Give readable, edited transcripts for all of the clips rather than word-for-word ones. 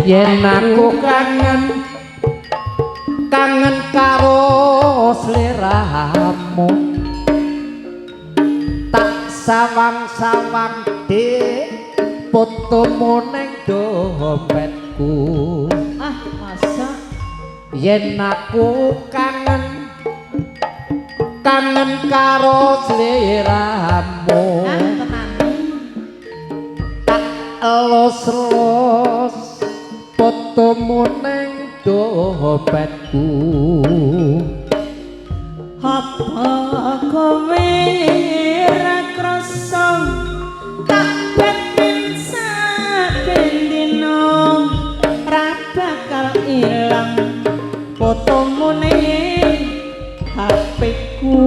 Yen aku kangen karo sliramu tak sawang-sawang fotomu ning dompetku. Masa yen aku kangen karo sliramu tak elos-elos fotomu ning dompetku. apa kowe ra krasa kabeh saben dina ra bakal ilang fotomu ning HP-ku.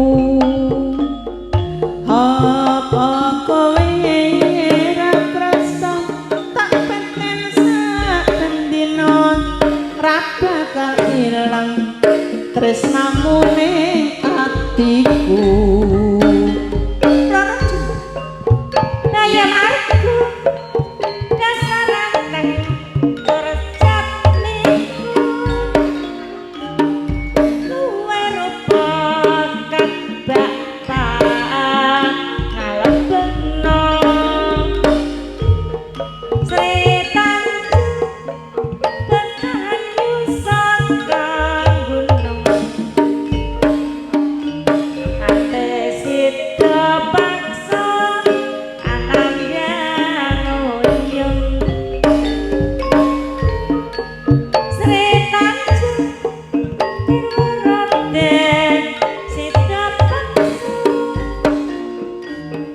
apa kowe ra krasa tak peten saben dina ra bakal ilang tresnamu ning atiku. Dayam aku dasarane tercap niku luwe rupa kabak ngalebno setan ketanyu saka gunung ate sida paksa ananging uyung setan dirode sida paksa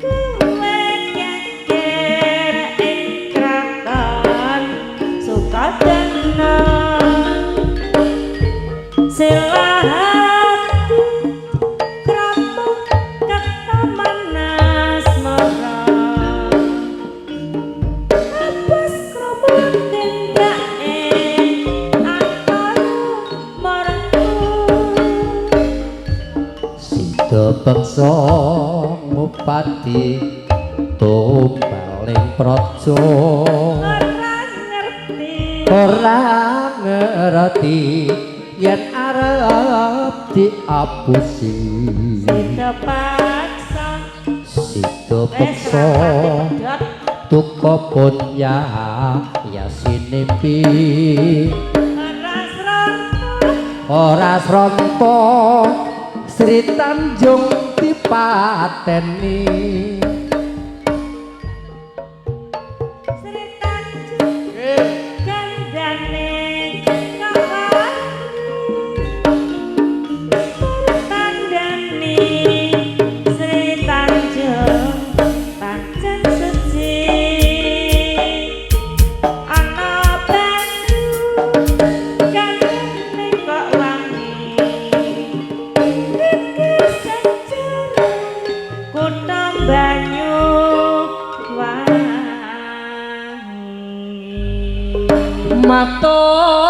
kuwe keker ing kraton Sukadana silahati kramu ketamanas mara apus kramu tindake antara marangku Sida beksa ngupati tumbaling praja ora ngerti yen arep diapusi. sida paksa Sida beksa tuku pun ya sinimpi ora sronto Sri Tanjung dipateni. Sri Tanjung kandhane kawan tandani Sri Tanjung pancen suci ana banyu kang matur